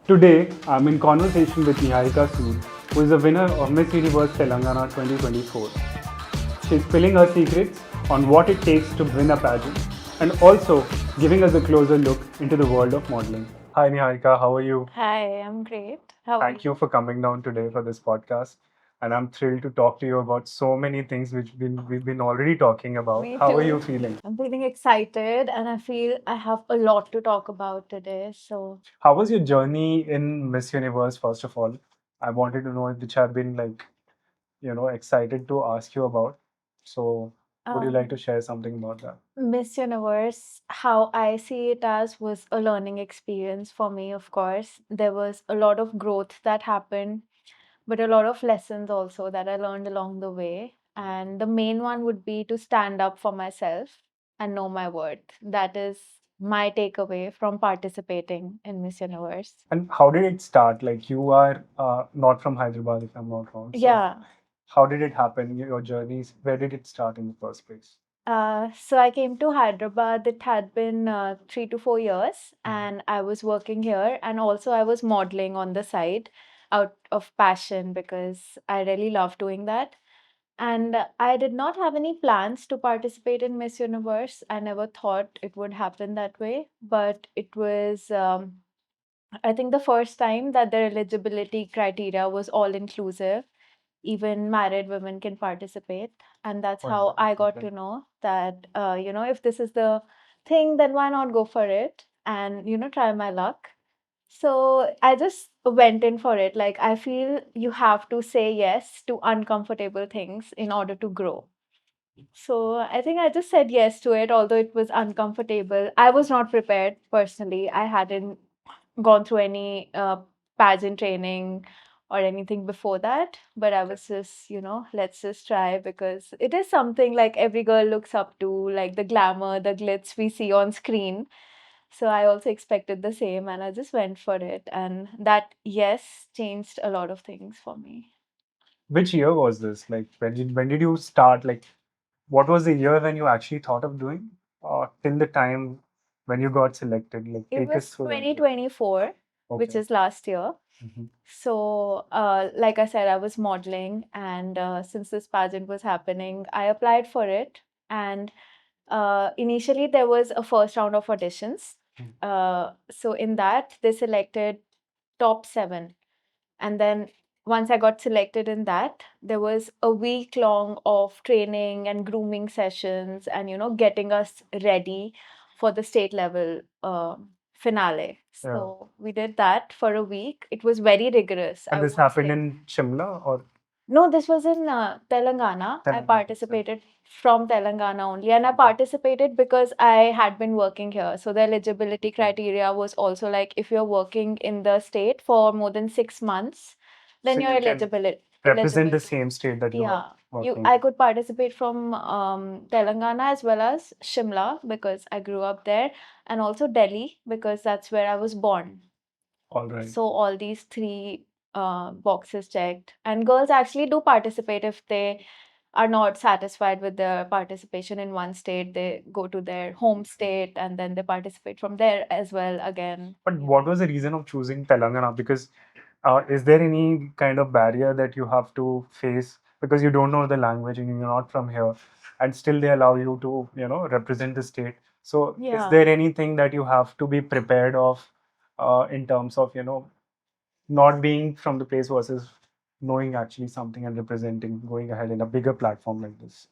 Today, I'm in conversation with Niharika Sood, who is the winner of Miss Universe Telangana 2024. She's spilling her secrets on what it takes to win a pageant and also giving us a closer look into the world of modeling. Hi, Niharika, how are you? Hi, I'm great. How are Thank you you? for coming down today for this podcast. And I'm thrilled to talk to you about so many things which we've been already talking about. Me How are you too. feeling? I'm feeling excited and I feel I have a lot to talk about today. So, How was your journey in Miss Universe, first of all? I wanted to know, which I've been excited to ask you about. So, would you like to um, share something about that? Miss Universe, how I see it as was a learning experience for me, of course. There was a lot of growth that happened, but a lot of lessons also that I learned along the way. And the main one would be to stand up for myself and know my worth. That is my takeaway from participating in Miss Universe. And how did it start? Like, you are not from Hyderabad, if I'm not wrong. So, Yeah. how did it happen? Your journeys, where did it start in the first place? So I came to Hyderabad. It had been 3 to 4 years, Mhm. and I was working here, and also I was modeling on the side out of passion because I really love doing that. And I did not have any plans to participate in Miss Universe. I never thought it would happen that way, but it was, I think, the first time that the eligibility criteria was all inclusive. Even married women can participate, and that's Wonderful. how I got Okay. to know that if this is the thing, then why not go for it and try my luck. So I just went in for it. Like, I feel you have to say yes to uncomfortable things in order to grow. So I think I just said yes to it, although it was uncomfortable. I was not prepared personally. I hadn't gone through any pageant training or anything before that, but I was just, let's just try because it is something like every girl looks up to, like the glamour, the glitz we see on screen. So I also expected the same and I just went for it. And that yes changed a lot of things for me. Which year was this? Like, when did you start? Like, what was the year when you actually thought of doing? Till the time when you got selected? Like, It take us was through that. 2024, which Okay. is last year. Mhm. So, like I said, I was modeling, and since this pageant was happening, I applied for it. And initially, there was a first round of auditions. Mm. So, in that, they selected top seven. And then, once I got selected in that, there was a week long of training and grooming sessions and, getting us ready for the state level finale. Yeah. So we did that for a week. It was very rigorous, And I this would happened say. in Shimla or No, this was in Telangana. I Telangana itself? participated from Telangana only, and I participated because I had been working here. So the eligibility criteria was also like if you're working in the state for more than 6 months, So then you're you can represent eligible the to. same state that you are Yeah, working. I could participate from Telangana as well as Shimla because I grew up there, and also Delhi because that's where I was born. All right. So all these three boxes checked. And girls actually do participate if they are not satisfied with their participation in one state, they go to their home state and then they participate from there as well again. But what was the reason of choosing Telangana? Because is there any kind of barrier that you have to face because you don't know the language and you're not from here, and still they allow you to, represent the state? So, is Yeah. there anything that you have to be prepared of in terms of, not being from the place versus knowing actually something and representing, going ahead in a bigger platform like this?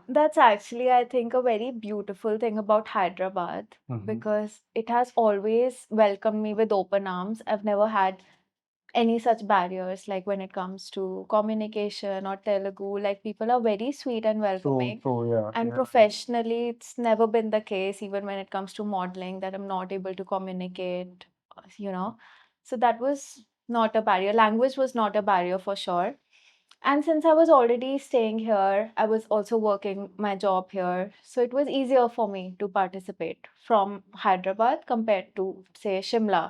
That's actually, I think, a very beautiful thing about Hyderabad Hmm. because it has always welcomed me with open arms. I've never had any such barriers like when it comes to communication or Telugu. Like people are very sweet and True, welcoming. true, yeah, And yeah. professionally, it's never been the case, even when it comes to modeling, that I'm not able to communicate, you know. So that was not a barrier. Language was not a barrier for sure. And since I was already staying here, I was also working my job here. So it was easier for me to participate from Hyderabad compared to, say, Shimla,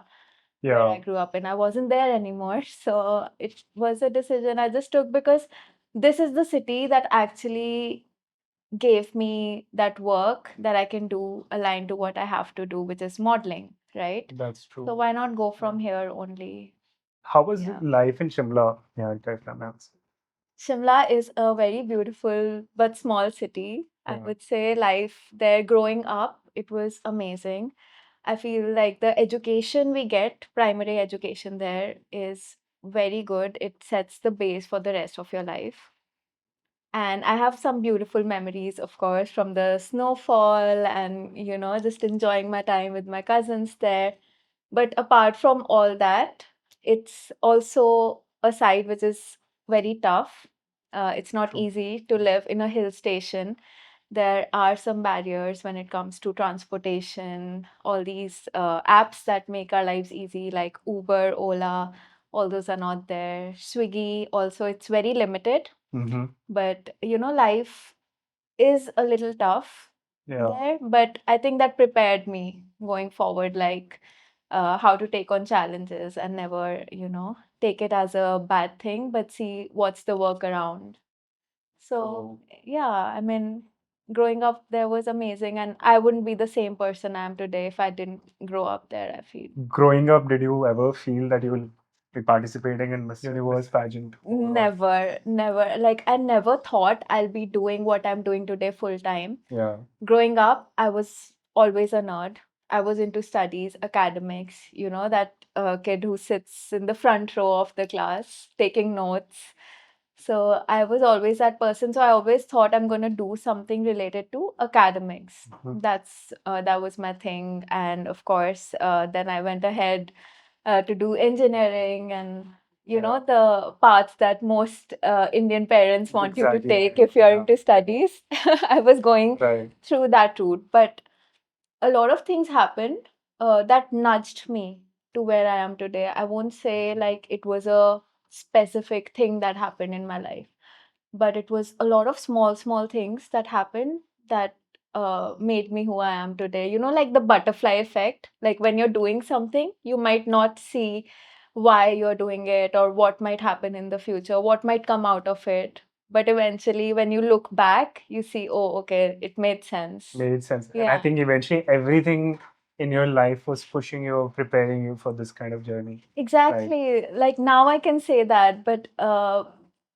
where Yeah. I grew up in. I wasn't there anymore. So it was a decision I just took because this is the city that actually gave me that work that I can do aligned to what I have to do, which is modeling. right? That's So true. why not go from here only? How was Yeah. life in Shimla? Yeah, if I may ask. Shimla is a very beautiful but small city. I Yeah. would say life there growing up, it was amazing. I feel like the education we get, primary education there, is very good. It sets the base for the rest of your life. And I have some beautiful memories, of course, from the snowfall and, just enjoying my time with my cousins there. But apart from all that, it's also a side which is very tough. It's not True. easy to live in a hill station. There are some barriers when it comes to transportation, all these apps that make our lives easy, like Uber, Ola, all those are not there. Swiggy, also, it's very limited. Mm-hmm. But, life is a little tough Yeah. there, but I think that prepared me going forward, like how to take on challenges and never, take it as a bad thing, but see what's the workaround. So, Oh. yeah, I mean, growing up there was amazing, and I wouldn't be the same person I am today if I didn't grow up there, I feel. Growing up, did you ever feel that you will be participating in Miss Universe pageant? Never, never. Like, I never thought I'll be doing what I'm doing today full time. Yeah. Growing up, I was always a nerd. I was into studies, academics, that kid who sits in the front row of the class taking notes. So I was always that person. So I always thought I'm going to do something related to academics. Mhm. That was my thing. And of course, then I went ahead to do engineering and the paths that most Indian parents want you to Exactly. take if you're Yeah. into studies. I was going Right. through that route, but a lot of things happened that nudged me to where I am today. I won't say like it was a specific thing that happened in my life, but it was a lot of small, small things that happened that made me who I am today. Like the butterfly effect. Like when you're doing something, you might not see why you're doing it or what might happen in the future, what might come out of it. But eventually, when you look back, you see, oh, okay, it made sense. Made sense. And I Yeah. think eventually everything in your life was pushing you, preparing you for this kind of journey. Right. Exactly. Like now I can say that, but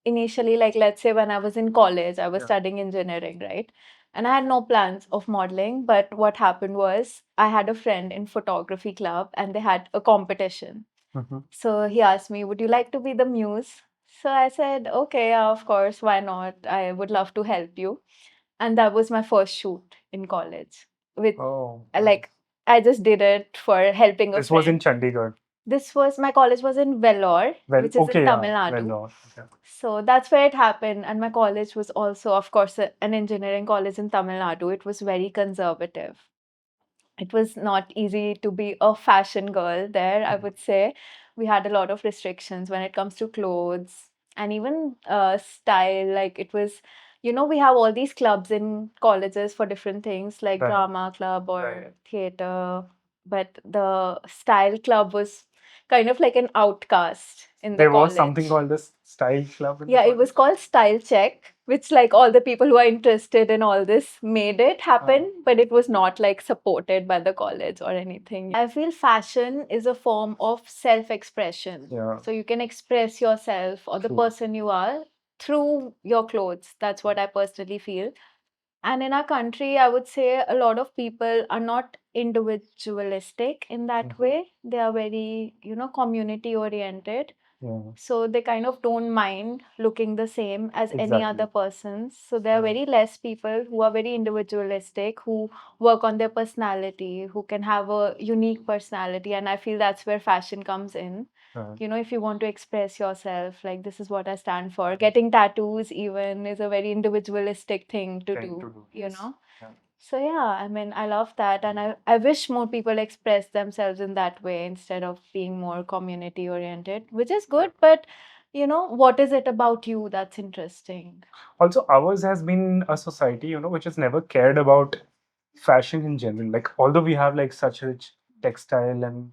initially, like let's say when I was in college, I was Yeah. studying engineering, right? And I had no plans of modeling, but what happened was I had a friend in photography club and they had a competition. Mhm. So he asked me, "Would you like to be the muse?" So I said, "Okay, yeah, of course, why not? I would love to help you." And that was my first shoot in college. With Oh, like I just did it for helping a this was in friend. Chandigarh. This was my college was in Vellore, Well, which is in okay, yeah. Tamil Well, Nadu. no. Okay. So that's where it happened. And my college was also, of course, an engineering college in Tamil Nadu. It was very conservative. It was not easy to be a fashion girl there, I would say. We had a lot of restrictions when it comes to clothes and even style. Like it was, we have all these clubs in colleges for different things, like Right. drama club or Right. theater. But the style club was kind of like an outcast in the There was something college. called this style club in the Yeah, it was called Style Check, which like all the people who are interested in all this made it happen, but it was not like supported by the college or anything. I feel fashion is a form of self-expression. Yeah. So you can express yourself or the True. person you are through your clothes. That's what I personally feel. And in our country, I would say a lot of people are not individualistic in that way. They are very, community oriented. Yeah. So they kind of don't mind looking the same as any other Exactly. persons. So there are very less people who are very individualistic, who work on their personality, who can have a unique personality. And I feel that's where fashion comes in. Right. If you want to express yourself, like this is what I stand for. Getting tattoos even is a very individualistic thing to Thing do, to do. you Yes. know? Yeah. So yeah, I mean, I love that, and I wish more people express themselves in that way instead of being more community oriented, which is good, but what is it about you that's interesting? Also, ours has been a society, which has never cared about fashion in general. Like, although we have like such rich textile and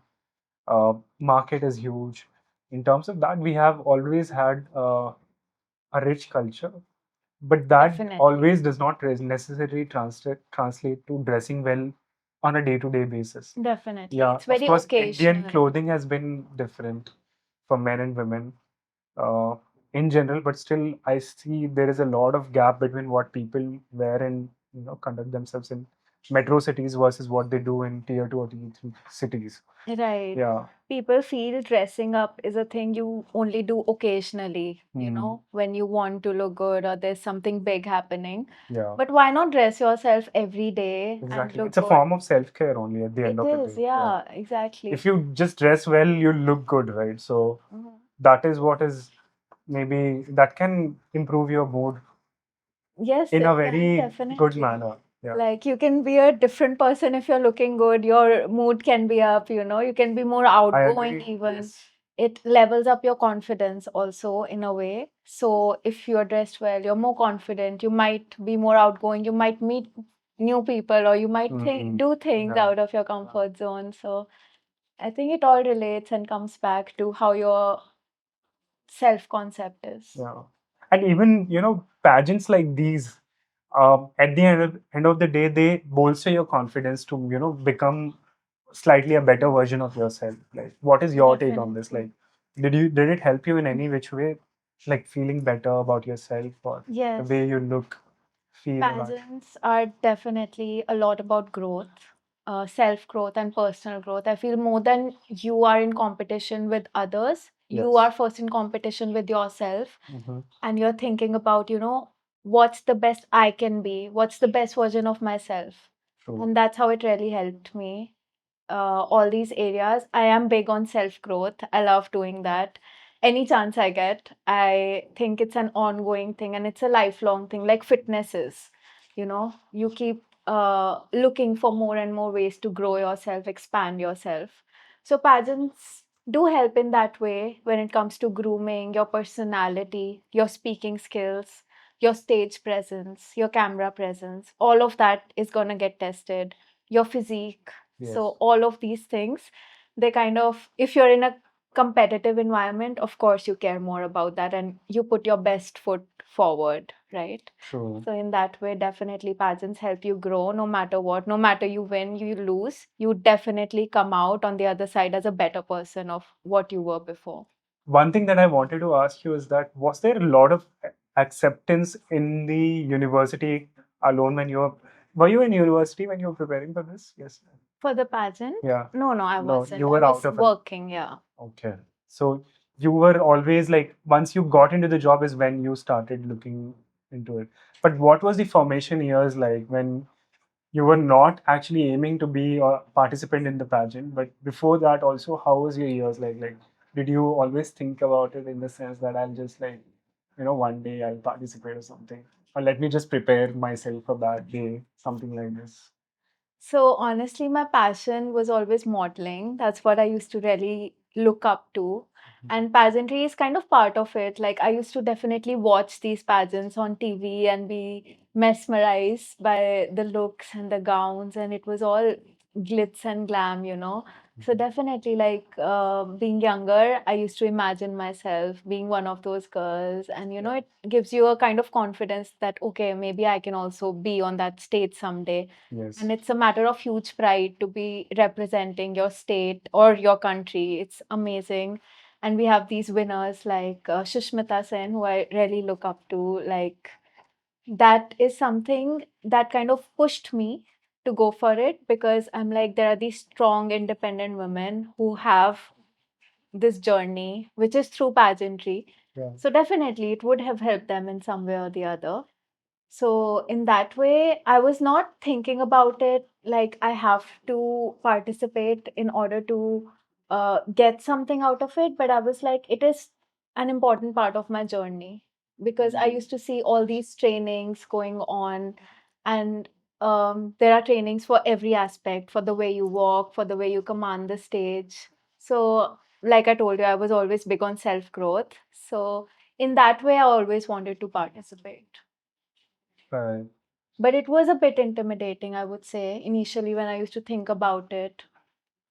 market is huge, in terms of that, we have always had a rich culture, but that Definitely. always does not necessarily translate to dressing well on a day-to-day basis. Definitely. Yeah, It's of very course, Indian occasional. clothing has been different for men and women uh, in general, but still, I see there is a lot of gap between what people wear and conduct themselves in metro cities versus what they do in tier two or tier three cities. Right. Yeah. People feel dressing up is a thing you only do occasionally, when you want to look good or there's something big happening. Yeah. But why not dress yourself every day and Exactly. look It's a good? form of self-care only at the end It of the is, day. Yeah. yeah, exactly. If you just dress well, you look good, right? So Mhm. that is what is maybe that can improve your mood Yes, in it a can very good definitely. manner. Yeah. Like you can be a different person if you're looking good. Your mood can be up, you can be more I outgoing agree. even. Yes. It levels up your confidence also in a way. So if you're dressed well, you're more confident, you might be more outgoing, you might meet new people or you might do things Yeah. out of your comfort zone. So I think it all relates and comes back to how your self concept is. Yeah. And even, pageants like these, at the end of the day, they bolster your confidence to, become slightly a better version of yourself. Like, what is your take on this? Like, did it help you in any which way? Like feeling better about yourself or the Yes. way you look, feel about. Pageants are definitely a lot about growth, self growth, and personal growth. I feel more than you are in competition with others, you Yes. are first in competition with yourself, Mm-hmm. and you're thinking about, what's the best I can be, what's the best version of myself. True. And that's how it really helped me. All these areas. I am big on self growth. I love doing that. Any chance I get, I think it's an ongoing thing and it's a lifelong thing, like fitness is. You keep looking for more and more ways to grow yourself, expand yourself. So, pageants do help in that way when it comes to grooming your personality, your speaking skills, your stage presence, your camera presence. All of that is going to get tested. Your physique, so Yes. all of these things, they kind of, if you're in a competitive environment, of course you care more about that and you put your best foot forward, right? True. So in that way, definitely pageants help you grow no matter what, no matter you win, you lose, you definitely come out on the other side as a better person of what you were before. One thing that I wanted to ask you is that was there a lot of acceptance in the university alone when were you in university when you were preparing for this? Yes. For the pageant? Yeah. No, I No, wasn't. you I were out was of it. working, yeah. Okay. So you were always like, once you got into the job is when you started looking into it. But what was the formation years like when you were not actually aiming to be a participant in the pageant, but before that also, how was your years like? Like, did you always think about it in the sense that I'll just like, one day I'll participate or something, or let me just prepare myself for that day, something like this? So honestly, my passion was always modeling. That's what I used to really look up to. And pageantry is kind of part of it. Like I used to definitely watch these pageants on TV and be mesmerized by the looks and the gowns, and it was all glitz and glam. So definitely, like being younger, I used to imagine myself being one of those girls, and it gives you a kind of confidence that okay, maybe I can also be on that stage someday. Yes. And it's a matter of huge pride to be representing your state or your country. It's amazing. And we have these winners like Shushmita Sen, who I really look up to. Like, that is something that kind of pushed me to go for it because I'm like, there are these strong, independent women who have this journey, which is through pageantry. Yeah. So, definitely, it would have helped them in some way or the other. So in that way, I was not thinking about it like I have to participate in order to get something out of it, but I was like, it is an important part of my journey because I used to see all these trainings going on, and there are trainings for every aspect, for the way you walk, for the way you command the stage. So, like I told you, I was always big on self growth. So in that way, I always wanted to participate. Right. But it was a bit intimidating, I would say, initially when I used to think about it,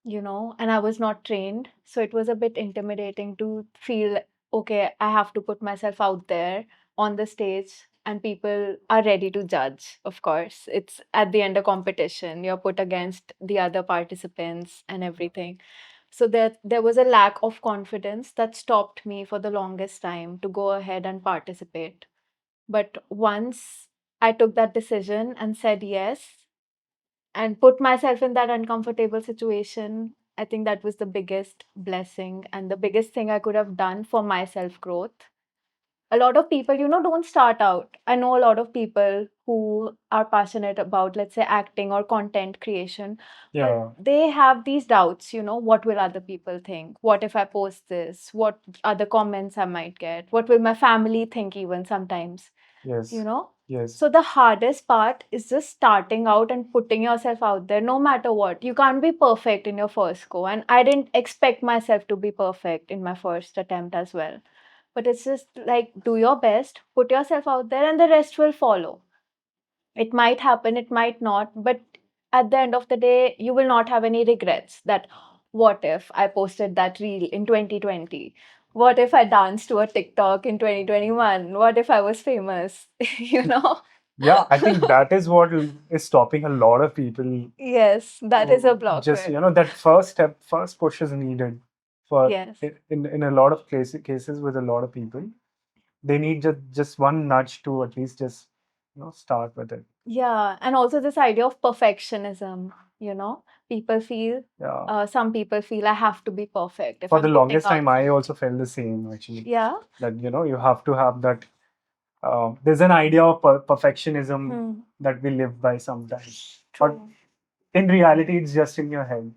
and I was not trained. So it was a bit intimidating to feel, okay, I have to put myself out there on the stage and people are ready to judge. Of course, it's at the end a competition. You're put against the other participants and everything. So there was a lack of confidence that stopped me for the longest time to go ahead and participate. But once I took that decision and said yes and put myself in that uncomfortable situation, I think that was the biggest blessing and the biggest thing I could have done for my self growth. A lot of people, don't start out. I know a lot of people who are passionate about, let's say, acting or content creation, but Yeah. they have these doubts, what will other people think? What if I post this? What other comments I might get? What will my family think, even sometimes? you Yes. know? Yes. So the hardest part is just starting out and putting yourself out there, no matter what. You can't be perfect in your first go. And I didn't expect myself to be perfect in my first attempt as well. But it's just like, do your best, put yourself out there, and the rest will follow. It might happen, it might not, but at the end of the day, you will not have any regrets that what if I posted that reel in 2020? What if I danced to a TikTok in 2021? What if I was famous? you know? Yeah, I think that is what is stopping a lot of people. Yes, that is a Just, blocker. that first step, first push is needed for Yes. in a lot of cases with a lot of people. They need just one nudge to at least just start with it. Yeah, and also this idea of perfectionism, people feel, Yeah. some people feel I have to be perfect if For the I'm putting longest out time, I something. also felt the same actually. Yeah. That you have to have that. There's an idea of perfectionism Hmm. that we live by sometimes, but True. in reality, it's just in your head.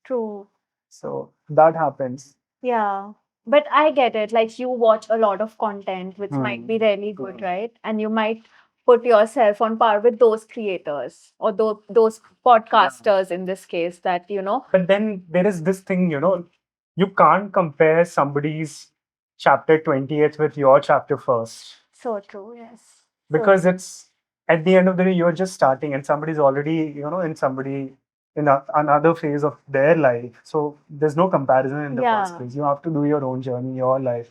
True. So that happens. Yeah. But I get it. Like you watch a lot of content, which might be Hmm. really good, right? And you might put yourself on par with those creators or those podcasters in this case that. But then there is this thing, you can't compare somebody's chapter 20th with your chapter first, So true. Yes. So because true. it's at the end of the day, you're just starting and somebody's already, in somebody in another phase of their life. So there's no comparison in the first Yeah. place. You have to do your own journey, your life.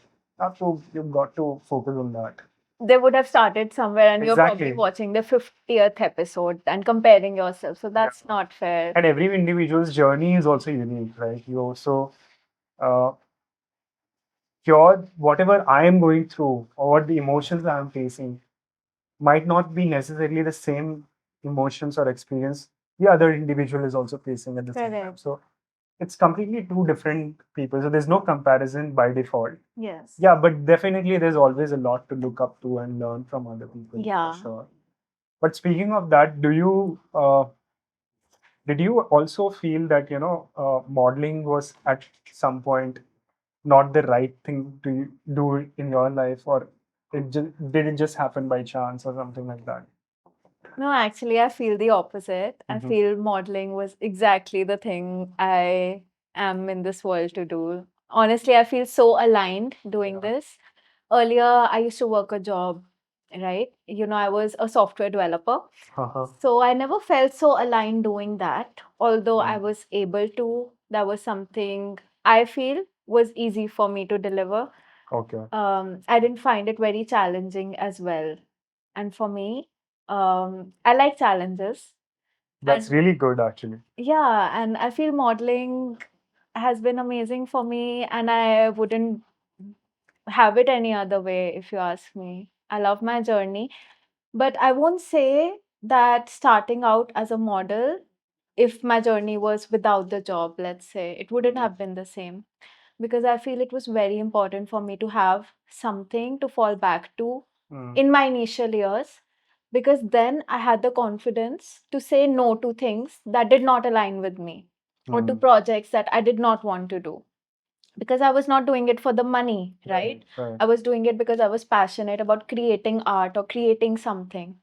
You've got to focus on that. They would have started somewhere and you're probably Exactly. watching the 50th episode and comparing yourself. So Yeah. that's not fair. And every individual's journey is also unique, right? You also, uh, your whatever I am going through or what the emotions I am facing might not be necessarily the same emotions or experience the other individual is also facing at the same time. Correct. So it's completely two different people. So there's no comparison by default. Yes. Yeah, but definitely there's always a lot to look up to and learn from other people Yeah. for sure. But speaking of that, did you also feel that modeling was at some point not the right thing to do in your life, or did it just happen by chance or something like that? No, actually, I feel the opposite. I Hmm. feel modeling was exactly the thing I am in this world to do. Honestly, I feel so aligned doing Yeah. this. Earlier, I used to work a job, right? I was a software developer. Uh-huh. So I never felt so aligned doing that. Although I Mm. was able to, that was something I feel was easy for me to deliver. Okay. I didn't find it very challenging as well. And for me, I like challenges. That's And really good, actually. yeah, and I feel modeling has been amazing for me, and I wouldn't have it any other way if you ask me. I love my journey, but I won't say that starting out as a model, if my journey was without the job, let's say, it wouldn't have been the same because I feel it was very important for me to have something to fall back to Mm. in my initial years because then I had the confidence to say no to things that did not align with me or to Mm. projects that I did not want to do because I was not doing it for the money, right? Right. I was doing it because I was passionate about creating art or creating something.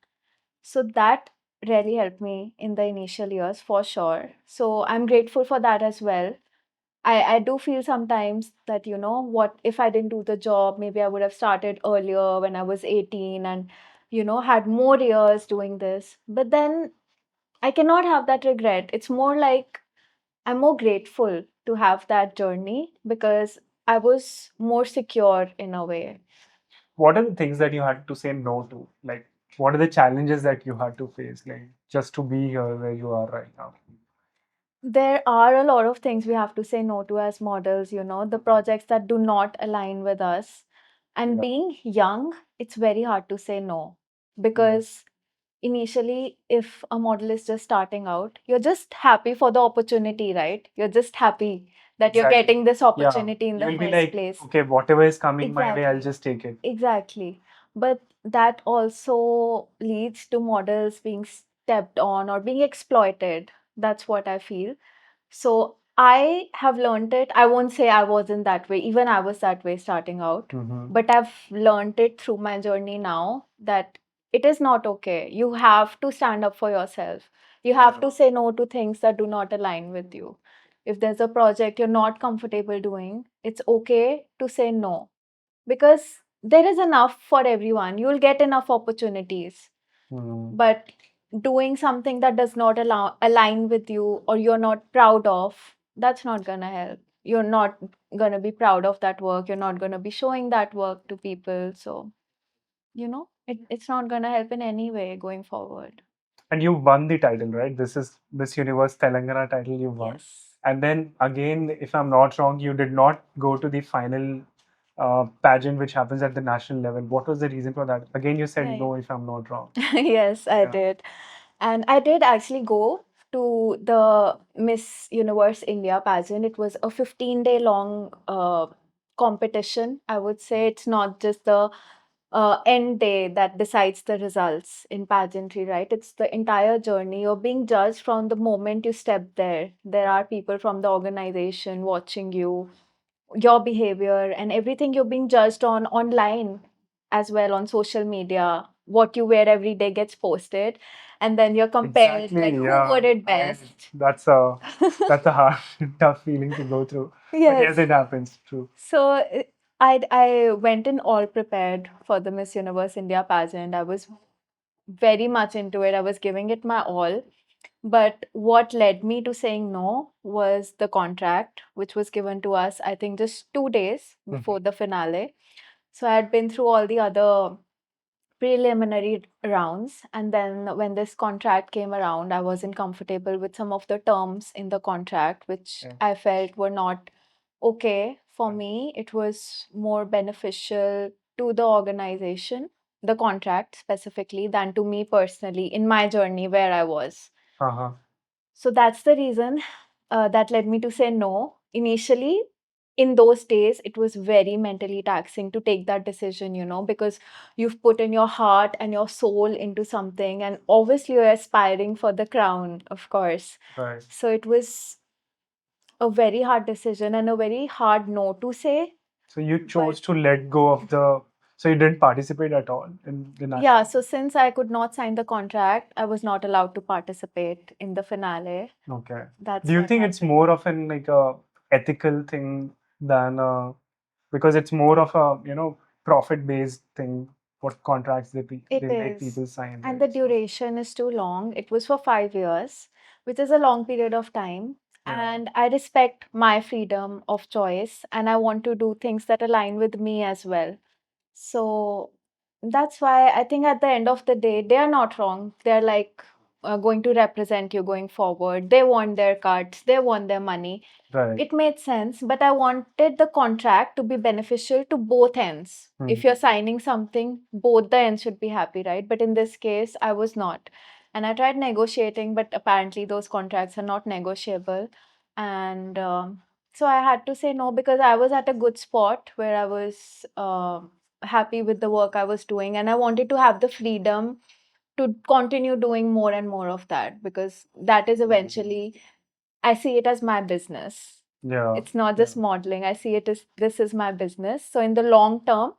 So that really helped me in the initial years for sure. So I'm grateful for that as well. I do feel sometimes that, what if I didn't do the job? Maybe I would have started earlier when I was 18 and, had more years doing this. But then I cannot have that regret. It's more like I'm more grateful to have that journey because I was more secure in a way. what are the things that you had to say no to? Like, what are the challenges that you had to face, like, just to be here where you are right now? There are a lot of things we have to say no to as models, the projects that do not align with us. And Yeah. being young, it's very hard to say no because initially, if a model is just starting out, you're just happy for the opportunity, right? You're just happy that you're Exactly. getting this Yeah. opportunity in the You'll be first like, place. okay, whatever is coming my way, I'll Exactly. just take it. Exactly. But that also leads to models being stepped on or being exploited. That's what I feel. So I have learned it. I won't say I wasn't that way. Even I was that way starting out. Mm-hmm. But I've learned it through my journey now that it is not okay. You have to stand up for yourself. You have to say no to things that do not align with you. If there's a project you're not comfortable doing, it's okay to say no because there is enough for everyone. You'll get enough opportunities. Mm. But doing something that does not align with you or you're not proud of, that's not going to help. You're not going to be proud of that work. You're not going to be showing that work to people. So, it's not going to help in any way going forward. And you won the title, right? This is Miss Universe Telangana title you won. Yes. And then again, if I'm not wrong, you did not go to the final pageant which happens at the national level. What was the reason for that? Again, you said Right. no, if I'm not wrong. Yes, I Yeah. did. And I did actually go to the Miss Universe India pageant. It was a 15-day long competition. I would say it's not just the end day that decides the results in pageantry, right? It's the entire journey. You're being judged from the moment you step there. There are people from the organization watching you, your behavior, and everything you're being judged on online as well on social media. What you wear every day gets posted, and then you're compared Exactly, like who yeah. wore it And best. that's a hard, tough feeling to go through. But Yes. yes, it happens. True. So I went in all prepared for the Miss Universe India pageant. I was very much into it. I was giving it my all. But what led me to saying no was the contract, which was given to us, I think, just 2 days before the finale. So I had been through all the other preliminary rounds. And then when this contract came around, I wasn't comfortable with some of the terms in the contract, which Yeah. I felt were not okay for me. It was more beneficial to the organization, the contract specifically, than to me personally in my journey where I was. Uh-huh. So that's the reason that led me to say no. Initially, in those days, it was very mentally taxing to take that decision, because you've put in your heart and your soul into something, and obviously you're aspiring for the crown, of course. Right. So it was a very hard decision and a very hard no to say. So you But chose to let go of the. So you didn't participate at all in the national. yeah, so since I could not sign the contract, I was not allowed to participate in the finale. Okay. That's Do you what think it's happened. more of an like a ethical thing than because it's more of a profit based thing? What contracts It they make is. people sign, And right? the So duration is too long. It was for 5 years, which is a long period of time. yeah, And I respect my freedom of choice and I want to do things that align with me as well. So that's why I think at the end of the day, they are not wrong. They're like going to represent you going forward. They want their cuts, they want their money. right. It made sense, but I wanted the contract to be beneficial to both ends. If you're signing something, both the ends should be happy, right? But in this case, I was not. And I tried negotiating, but apparently those contracts are not negotiable. And so I had to say no because I was at a good spot where I was happy with the work I was doing. And I wanted to have the freedom to continue doing more and more of that because that is eventually I see it as my business. Yeah. It's not just modeling. I see it as this is my business. So in the long term,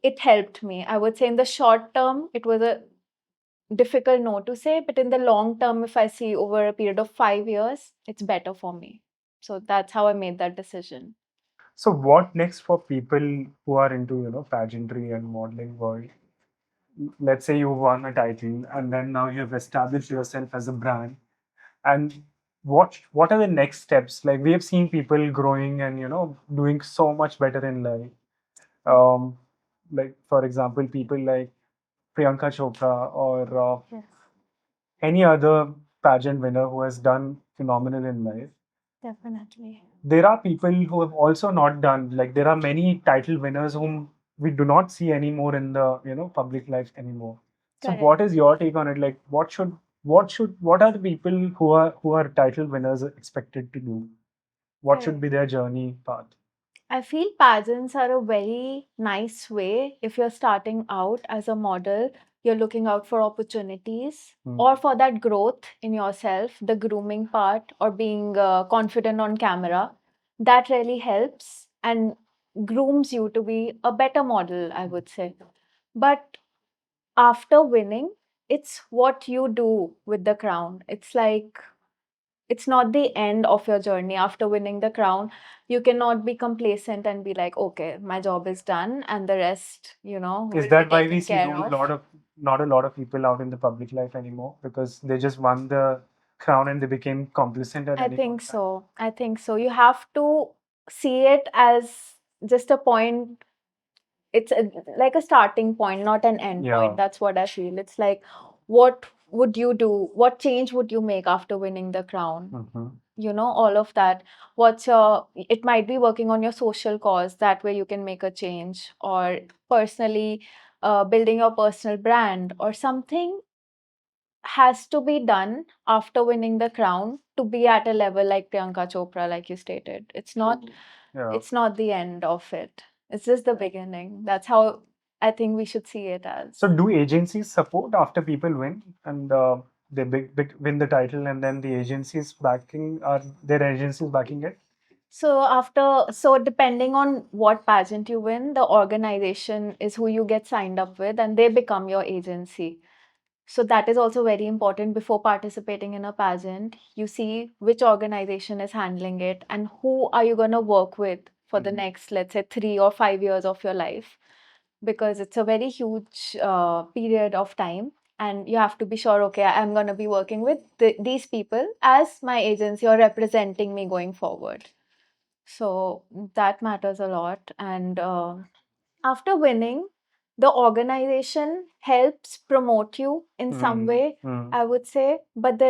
it helped me. I would say in the short term, it was a difficult no to say, but in the long term, if I see over a period of 5 years, it's better for me. So that's how I made that decision. So what next for people who are into pageantry and modeling world? Let's say you won a title and then now you've established yourself as a brand. And what are the next steps? Like we have seen people growing and doing so much better in life. Um, like for example, people like Priyanka Chopra or Yes, any other pageant winner who has done phenomenal in life. definitely. There are people who have also not done, like there are many title winners whom we do not see anymore in the public life anymore. So Correct. what is your take on it? Like what are the people who are title winners expected to do? What should Correct. be their journey path? I feel pageants are a very nice way if you're starting out as a model, you're looking out for opportunities or for that growth in yourself, the grooming part or being confident on camera. That really helps and grooms you to be a better model, I would say. But after winning, it's what you do with the crown. It's like it's not the end of your journey after winning the crown. You cannot be complacent and be like, okay, my job is done and the rest, Is will be that why we taken see care of. not a lot of people out in the public life anymore because they just won the crown and they became complacent at I any think point in time? so. I think so. You have to see it as just a point. It's like a starting point, not an end Yeah. point. That's what I feel. It's like, what would you do? What change would you make after winning the crown? All of that. It might be working on your social cause, that way you can make a change, or personally building your personal brand, or something has to be done after winning the crown to be at a level like Priyanka Chopra, like you stated. Yeah. It's not the end of it. It's just the beginning. That's how I think we should see it as. So do agencies support after people win and they win the title and then the agencies backing are their agencies backing it? So depending on what pageant you win, the organization is who you get signed up with and they become your agency. So that is also very important before participating in a pageant. You see which organization is handling it and who are you going to work with for the next, let's say, 3 or 5 years of your life, because it's a very huge period of time. And you have to be sure, okay, I'm going to be working with these people as my agency or representing me going forward. So that matters a lot. And after winning, the organization helps promote you in some way, I would say. But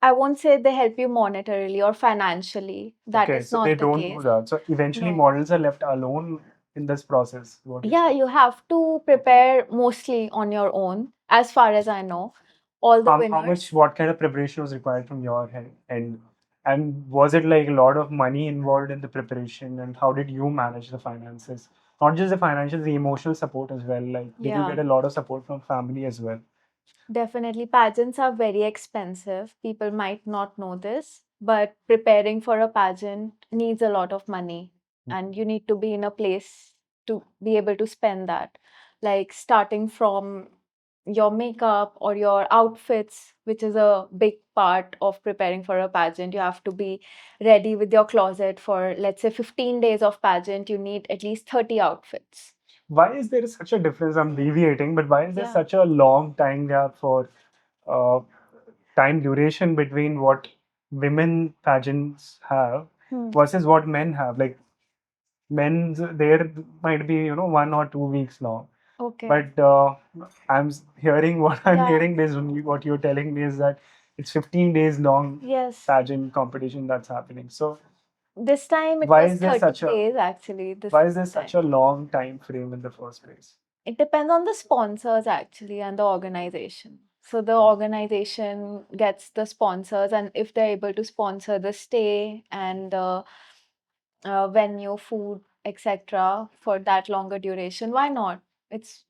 I won't say they help you monetarily or financially. That Okay, is so they not the don't do case. that. So eventually No. models are left alone in this process. What you're Yeah, saying. you have to prepare mostly on your own, as far as I know. All the How winners. much, what kind of preparation was required from your end? And was it like a lot of money involved in the preparation? And how did you manage the finances? Not just the financial, the emotional support as well. Like, did you Yeah. get a lot of support from family as well? Definitely, pageants are very expensive. People might not know this, but preparing for a pageant needs a lot of money, and you need to be in a place to be able to spend that. Like starting from your makeup or your outfits, which is a big part of preparing for a pageant. You have to be ready with your closet for, let's say, 15 days of pageant. You need at least 30 outfits. Why is there such a difference? I'm deviating, but why is there Yeah. such a long time gap for uh, time duration between what women pageants have versus what men have? Like men's, there might be 1 or 2 weeks long, Okay. but hearing what I'm Yeah. hearing based on what you're telling me is that it's 15 days long Yes. pageant competition that's happening. So This time it why was is there 30 such a days actually. This why is there such time. a long time frame in the first place? It depends on the sponsors actually and the organization. So the organization gets the sponsors, and if they're able to sponsor the stay and the venue, food, etc., for that longer duration, why not? It's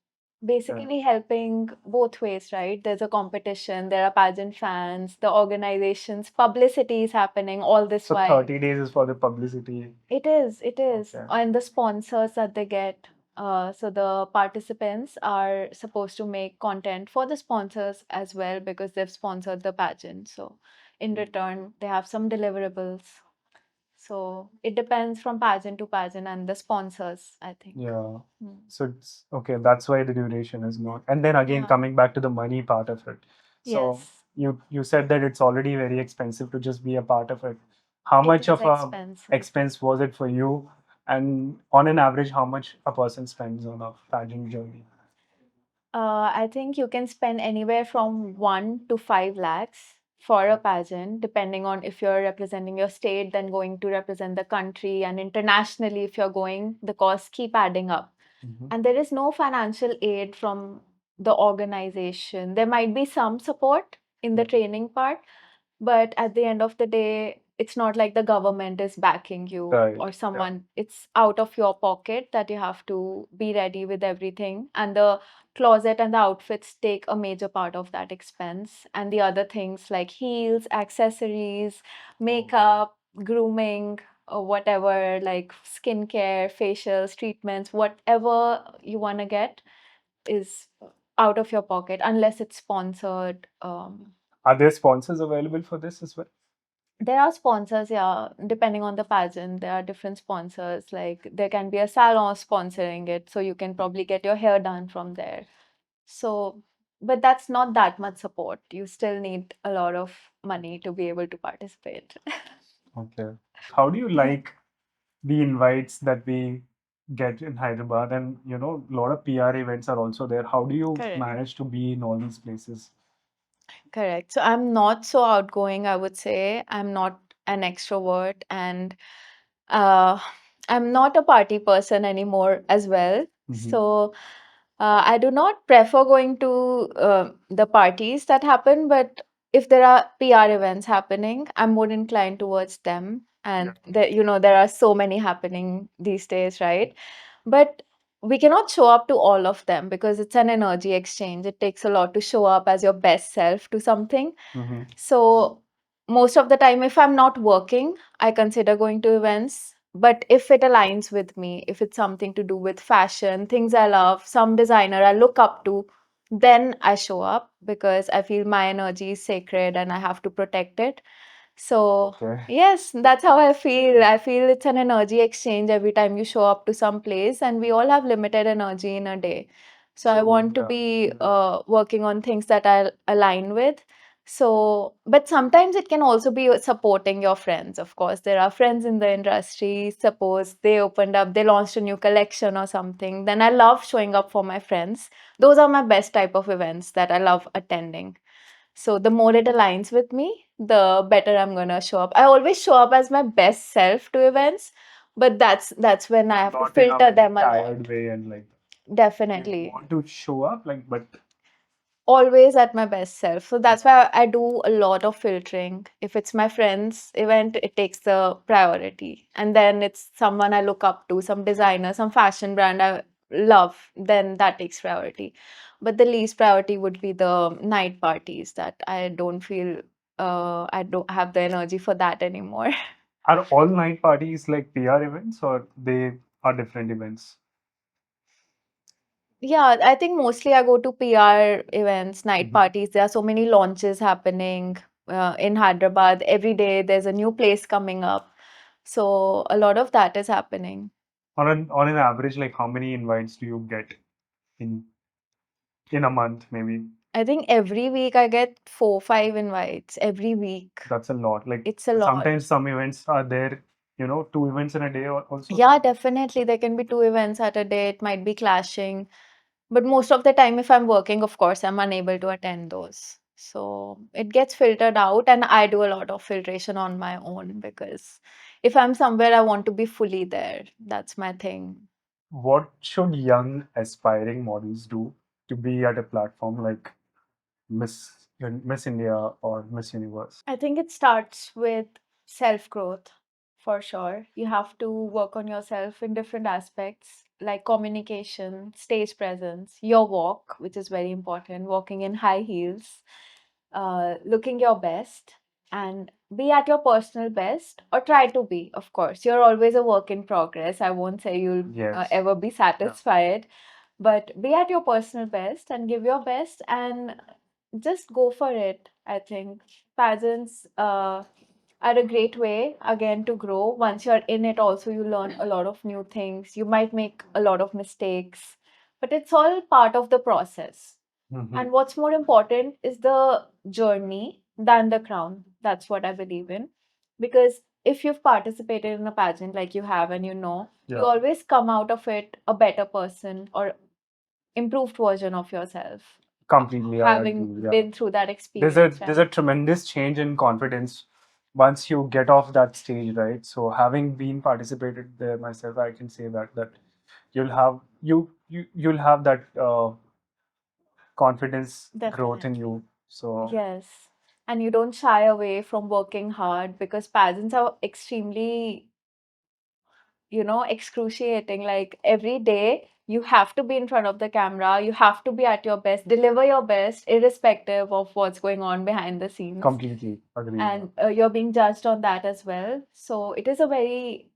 basically helping both ways, right? There's a competition, there are pageant fans, the organization's publicity is happening all this So while. 30 days is for the publicity. It is, it is. Okay. And the sponsors that they get. So the participants are supposed to make content for the sponsors as well because they've sponsored the pageant. So in return, they have some deliverables. So it depends from pageant to pageant and the sponsors, I think. Yeah. So it's okay. That's why the duration is not. And then again, Yeah. coming back to the money part of it. So Yes. you said that it's already very expensive to just be a part of it. How It much is of a expensive. expense was it for you And on an average, how much a person spends on a pageant journey? I think you can spend anywhere from 1 to 5 lakhs for a pageant, depending on if you're representing your state, then going to represent the country, and internationally, if you're going, the costs keep adding up. And there is no financial aid from the organization. There might be some support in the training part, but at the end of the day, it's not like the government is backing you Right. or Yeah. someone. It's out of your pocket that you have to be ready with everything. And the closet and the outfits take a major part of that expense. And the other things like heels, accessories, makeup, grooming, or whatever, like skincare, facials, treatments, whatever you want to get is out of your pocket unless it's sponsored. Are there sponsors available for this as well? There are sponsors, yeah, depending on the pageant. There are different sponsors. Like there can be a salon sponsoring it, so you can probably get your hair done from there. So, but that's not that much support. You still need a lot of money to be able to participate. Okay. How do you like the invites that we get in Hyderabad? And a lot of PR events are also there. How do you Correct. manage to be in all these places? Correct. So I'm not so outgoing, I would say. I'm not an extrovert, and uh, I'm not a party person anymore as well. So I do not prefer going to the parties that happen, but if there are PR events happening, I'm more inclined towards them. And there are so many happening these days, right? But we cannot show up to all of them because it's an energy exchange. It takes a lot to show up as your best self to something. So most of the time, if I'm not working, I consider going to events. But if it aligns with me, if it's something to do with fashion, things I love, some designer I look up to, then I show up because I feel my energy is sacred and I have to protect it. So, Okay. yes, that's how I feel. I feel it's an energy exchange every time you show up to some place, and we all have limited energy in a day. So, I want to be working on things that I align with. So, but sometimes it can also be supporting your friends. Of course, there are friends in the industry. Suppose they launched a new collection or something. Then I love showing up for my friends. Those are my best type of events that I love attending. So the more it aligns with me, the better I'm gonna show up. I always show up as my best self to events, but that's when I have to Not in a filter very them a tired lot. way and like you Definitely. want to show up, like, but Always at my best self. So that's why I do a lot of filtering. If it's my friend's event, it takes the priority. And then it's someone I look up to, some designer, some fashion brand I love, then that takes priority. But the least priority would be the night parties that I don't feel I don't have the energy for that anymore. are all night parties like PR events or they are different events? Yeah, I think mostly I go to PR events, night parties. There are so many launches happening in Hyderabad. Every day there's a new place coming up. So a lot of that is happening. On an average, like how many invites do you get in in a month, maybe? I think every week I get 4, 5 invites every week. That's a lot. Like It's a lot. sometimes some events are there, two events in a day or also. Yeah, definitely. There can be 2 events at a day. It might be clashing. But most of the time, if I'm working, of course, I'm unable to attend those. So it gets filtered out, and I do a lot of filtration on my own because if I'm somewhere, I want to be fully there. That's my thing. What should young aspiring models do to be at a platform like Miss India or Miss Universe? I think it starts with self growth for sure. You have to work on yourself in different aspects like communication, stage presence, your walk, which is very important, walking in high heels, looking your best, and be at your personal best, or try to be. Of course, you're always a work in progress. I won't say you'll Yes. ever be satisfied, but be at your personal best and give your best and just go for it. I think pageants are a great way again to grow. Once you're in it, also you learn a lot of new things. You might make a lot of mistakes, but it's all part of the process. And what's more important is the journey than the crown. That's what I believe in. Because if you've participated in a pageant like you have and you know, you Yeah. always come out of it a better person or improved version of yourself, Completely, I having agree. Yeah. been through that There's a experience, there's a right? tremendous change in confidence once you get off that stage, right? So having been participated there myself, I can say that you'll have that confidence growth in Definitely. you. So Yes. And you don't shy away from working hard because pageants are extremely, excruciating. Like every day, you have to be in front of the camera, you have to be at your best, deliver your best, irrespective of what's going on behind the scenes. completely agree. And you're being judged on that as well. So it is a very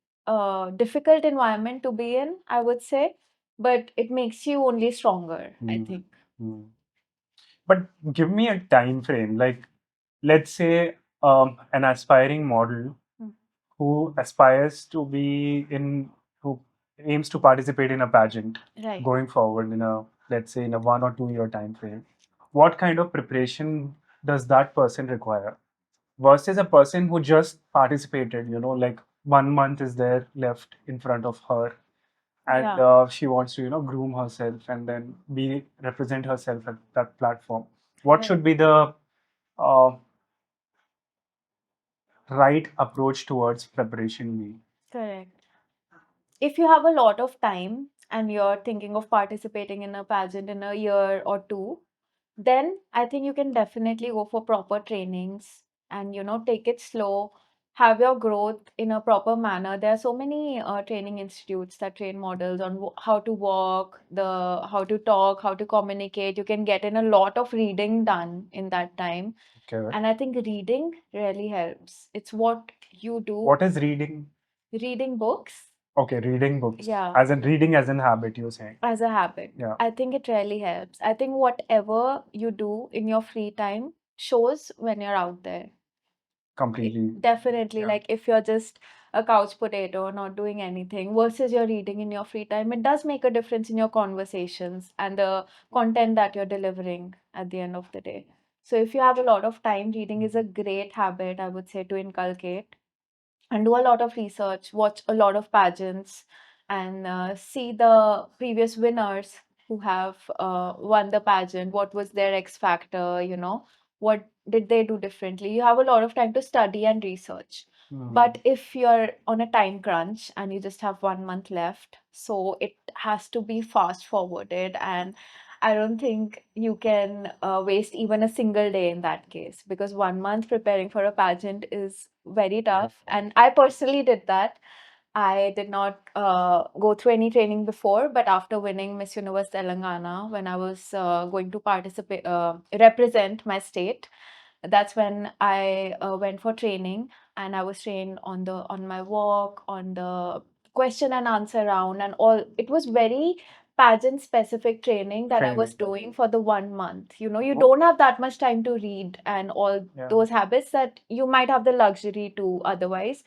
difficult environment to be in, I would say, but it makes you only stronger, I think. Hmm. But give me a time frame. Like, let's say an aspiring model Mm. who aspires to be in, who aims to participate in a pageant Right. going forward in a, let's say, in a 1 or 2 year time frame. What kind of preparation does that person require versus a person who just participated? Like 1 month is there left in front of her, and Yeah, she wants to groom herself and then be represent herself at that platform. What right. should be the uh, right approach towards preparation be? Correct. If you have a lot of time and you're thinking of participating in a pageant in a year or two, then I think you can definitely go for proper trainings and take it slow, have your growth in a proper manner. There are so many training institutes that train models on how to walk, the how to talk, how to communicate. You can get in a lot of reading done in that time, Okay. and I think reading really helps. It's what you do, What is reading? reading books. Okay, reading books. Yeah, As in reading as in habit, you're saying. as a habit. Yeah, I think it really helps. I think whatever you do in your free time shows when you're out there. completely. Definitely, Yeah. like if you're just a couch potato, not doing anything, versus you're reading in your free time, it does make a difference in your conversations and the content that you're delivering at the end of the day. So if you have a lot of time, reading is a great habit, I would say, to inculcate and do a lot of research, watch a lot of pageants, and see the previous winners who have won the pageant. What was their X factor? What did they do differently? You have a lot of time to study and research. But if you're on a time crunch and you just have 1 month left, so it has to be fast forwarded, and I don't think you can waste even a single day in that case, because 1 month preparing for a pageant is very tough. And I personally did that. I did not go through any training before, but after winning Miss Universe Telangana, when I was going to represent my state, that's when I went for training, and I was trained on my walk, on the question and answer round, and all. It was very pageant specific training that I was doing for the 1 month. You don't have that much time to read and all those habits that you might have the luxury to otherwise.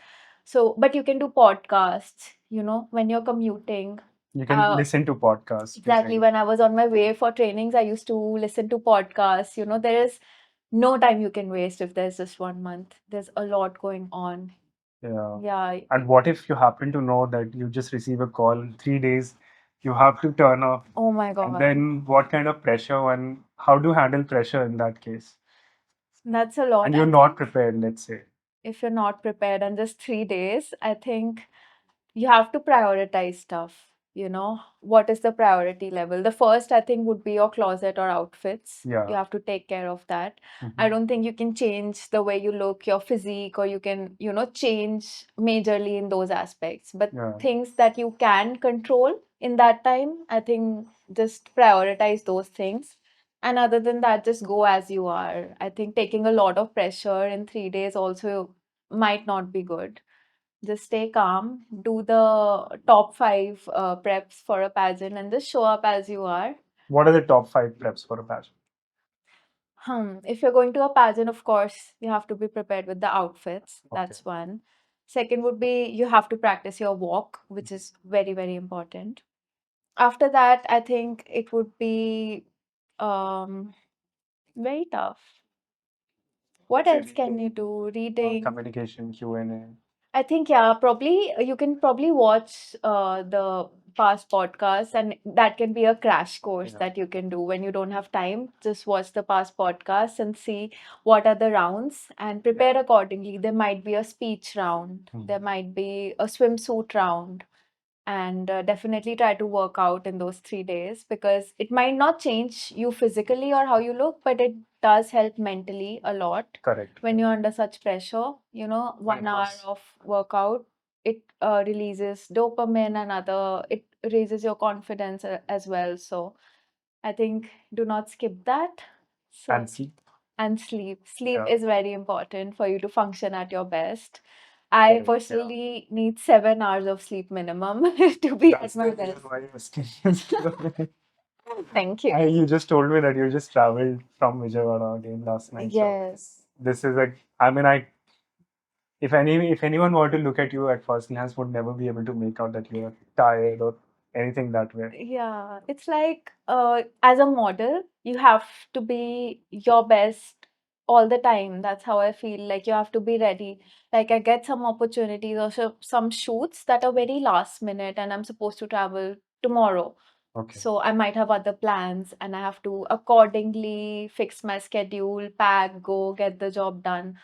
So, but you can do podcasts, when you're commuting. You can listen to podcasts. Exactly. When I was on my way for trainings, I used to listen to podcasts. There is no time you can waste if there's just 1 month. There's a lot going on. Yeah. Yeah. And what if you happen to know that you just receive a call in 3 days, you have to turn up, Oh my and God. then what kind of pressure and how to handle pressure in that case? That's a lot. And I you're not think prepared, let's say. if you're not prepared and just 3 days, I think you have to prioritize stuff. What is the priority level? The first, I think, would be your closet or outfits. You Yeah. have to take care of that. I don't think you can change the way you look, your physique, or you can, change majorly in those aspects. But Yeah. things that you can control in that time, I think just prioritize those things. And other than that, just go as you are. I think taking a lot of pressure in 3 days also might not be good. Just stay calm, do the top five preps for a pageant, and just show up as you are. What are the top 5 preps for a pageant? If you're going to a pageant, of course, you have to be prepared with the outfits. Okay. That's one. Second would be you have to practice your walk, which is very, very important. After that, I think it would be um, very tough. What Let's say else can you do? Reading. communication, Q&A. I think, yeah, probably you can probably watch the past podcasts, and that can be a crash course Yeah. that you can do when you don't have time. Just watch the past podcasts and see what are the rounds and prepare accordingly. There might be a speech round, there might be a swimsuit round, and definitely try to work out in those 3 days, because it might not change you physically or how you look, but it does help mentally a lot Correct. when you're under such pressure. 1 hour Yes. of workout, it releases dopamine and other, it raises your confidence as well. So I think do not skip that. So, And sleep. and sleep. Sleep Yeah. is very important for you to function at your best. I Correct. Yeah. personally need 7 hours of sleep minimum to be at That's my the reason best. why you're skinny. Thank you. You just told me that you just traveled from Vijayawada again last night. So Yes. this is a, I mean, if anyone were to look at you at first glance, would never be able to make out that you are tired or anything that way. Yeah, it's like as a model, you have to be your best all the time. That's how I feel. Like you have to be ready. Like I get some opportunities or some shoots that are very last minute, and I'm supposed to travel tomorrow. Okay. So I might have other plans, and I have to accordingly fix my schedule, pack, go, get the job done.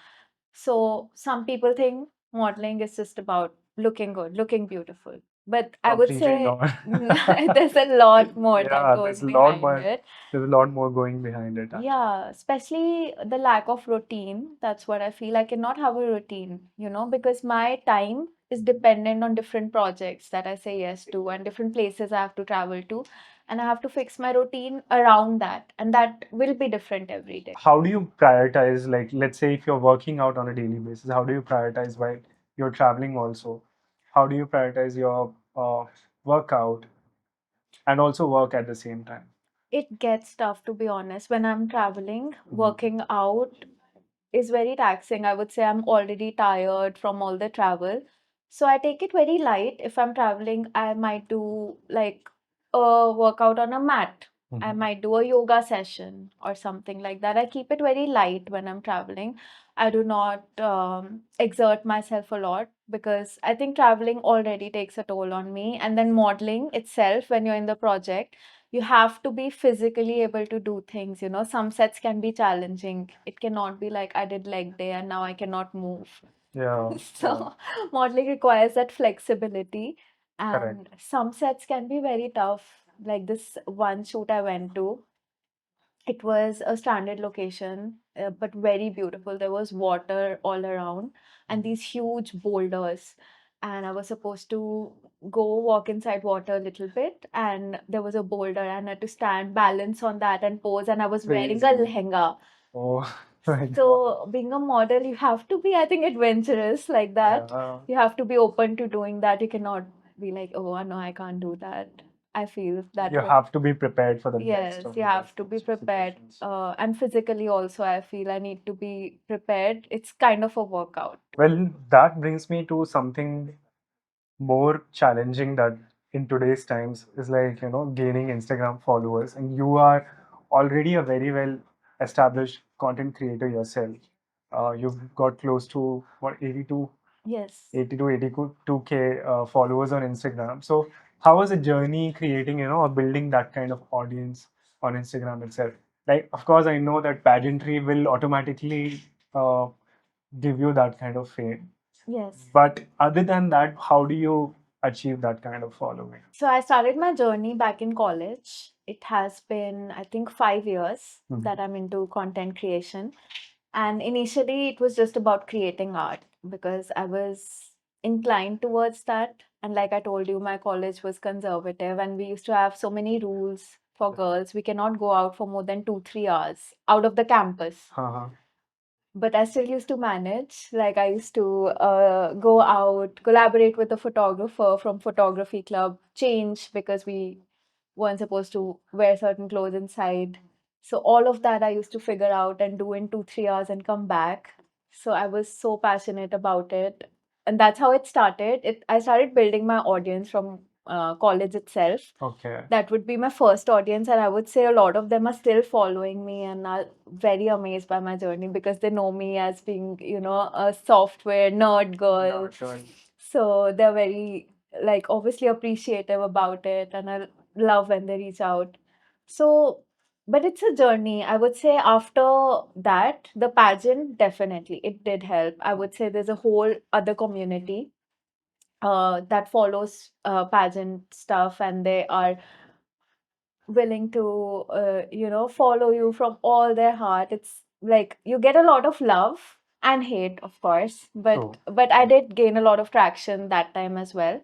So some people think modeling is just about looking good, looking beautiful. But I would Completely say not. there's a lot more that Yeah, goes behind it. there's a lot more going behind it actually. Yeah, especially the lack of routine. That's what I feel. I cannot have a routine, because my time is dependent on different projects that I say yes to and different places I have to travel to. And I have to fix my routine around that. And that will be different every day. How do you prioritize, like, let's say if you're working out on a daily basis, how do you prioritize while you're traveling also? How do you prioritize your workout and also work at the same time? It gets tough, to be honest. When I'm traveling, Mhm. working out is very taxing. I would say I'm already tired from all the travel. So I take it very light. If I'm traveling, I might do like a workout on a mat. I might do a yoga session or something like that. I keep it very light when I'm traveling. I do not exert myself a lot, because I think traveling already takes a toll on me. And then modeling itself, when you're in the project, you have to be physically able to do things. Some sets can be challenging. It cannot be like I did leg day and now I cannot move. Yeah, yeah, So modeling requires that flexibility, correct. and some sets can be very tough. Like this one shoot I went to, it was a stranded location, but very beautiful. There was water all around and these huge boulders. And I was supposed to go walk inside water a little bit, and there was a boulder, and I had to stand, balance on that, and pose. And I was wearing a Crazy. lehenga. Oh, my God. So, being a model, you have to be, I think, adventurous like that. Yeah, You have to be open to doing that. You cannot be like, oh, no, I can't do that. I feel that you way. have to be prepared for the best Yes, of you the have best to be prepared. situations. And physically also, I feel I need to be prepared. It's kind of a workout. Well, that brings me to something more challenging that in today's times is like, gaining Instagram followers. And you are already a very well established content creator yourself. You've got close to what, Yes. 80 to 82K followers on Instagram. So how was the journey creating, or building that kind of audience on Instagram itself? Like, of course, I know that pageantry will automatically uh, give you that kind of fame. Yes. But other than that, how do you achieve that kind of following? So I started my journey back in college. It has been, I think, 5 years that I'm into content creation. And initially, it was just about creating art because I was inclined towards that. And like I told you, my college was conservative, and we used to have so many rules for girls. We cannot go out for more than 2, 3 hours out of the campus. Uh-huh. But I still used to manage. Like I used to go out, collaborate with a photographer from photography club, change because we weren't supposed to wear certain clothes inside. So all of that I used to figure out and do in 2, 3 hours and come back. So I was so passionate about it. And that's how it started. I started building my audience from college itself. Okay. That would be my first audience, and I would say a lot of them are still following me and are very amazed by my journey because they know me as being, a software nerd girl. Not sure. So they're very, like, obviously appreciative about it, and I love when they reach out. So, but it's a journey. I would say after that, the pageant, definitely, it did help. I would say there's a whole other community that follows pageant stuff, and they are willing to follow you from all their heart. It's like you get a lot of love and hate, of course, but True. I did gain a lot of traction that time as well.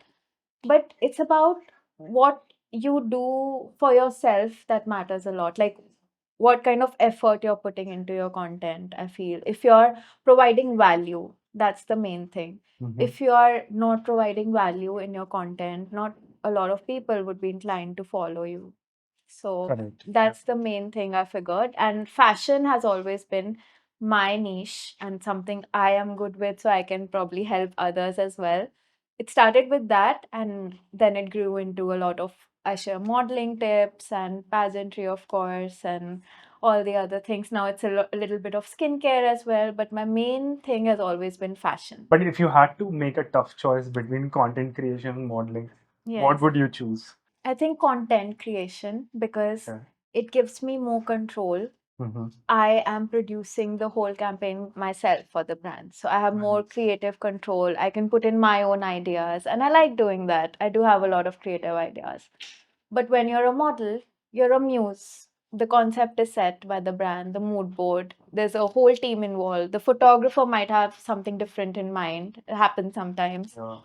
But it's about what you do for yourself that matters a lot, like what kind of effort you're putting into your content. I feel if you're providing value, that's the main thing. If you are not providing value in your content, not a lot of people would be inclined to follow you. So Correct. that's the main thing I figured. And fashion has always been my niche and something I am good with, so I can probably help others as well. It started with that, and then it grew into a lot of, I share modeling tips and pageantry, of course, and all the other things. Now it's a little bit of skincare as well, but my main thing has always been fashion. But if you had to make a tough choice between content creation and modeling, what Yes. would you choose? I think content creation because Yeah. it gives me more control. Mm-hmm. I am producing the whole campaign myself for the brand. So I have more Nice. creative control. I can put in my own ideas, and I like doing that. I do have a lot of creative ideas. But when you're a model, you're a muse. The concept is set by the brand, the mood board. There's a whole team involved. The photographer might have something different in mind. It happens sometimes. Yeah.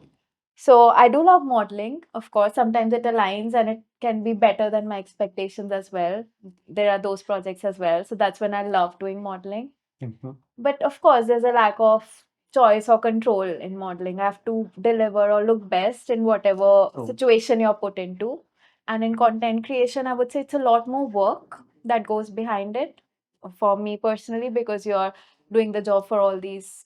So I do love modeling, of course. Sometimes it aligns and it can be better than my expectations as well. There are those projects as well. So that's when I love doing modeling. Mm-hmm. But of course, there's a lack of choice or control in modeling. I have to deliver or look best in whatever True. situation you're put into. And in content creation, I would say it's a lot more work that goes behind it for me personally, because you're doing the job for all these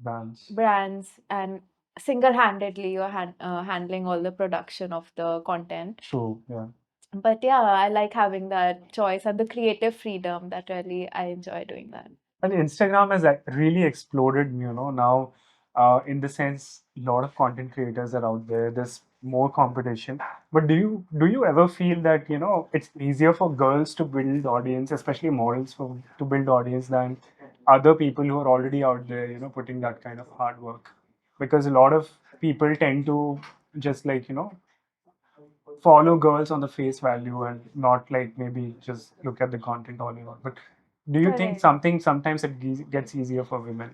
brands, and single-handedly you're handling all the production of the content. True. Yeah. But yeah, I like having that choice and the creative freedom. That really, I enjoy doing that. And Instagram has really exploded, now, in the sense a lot of content creators are out there. There's more competition. But do you ever feel that, it's easier for girls to build audience, especially models to build audience than other people who are already out there, putting that kind of hard work? Because a lot of people tend to just like, follow girls on the face value and not like maybe just look at the content all in all. But do you think Correct. something sometimes it gets easier for women?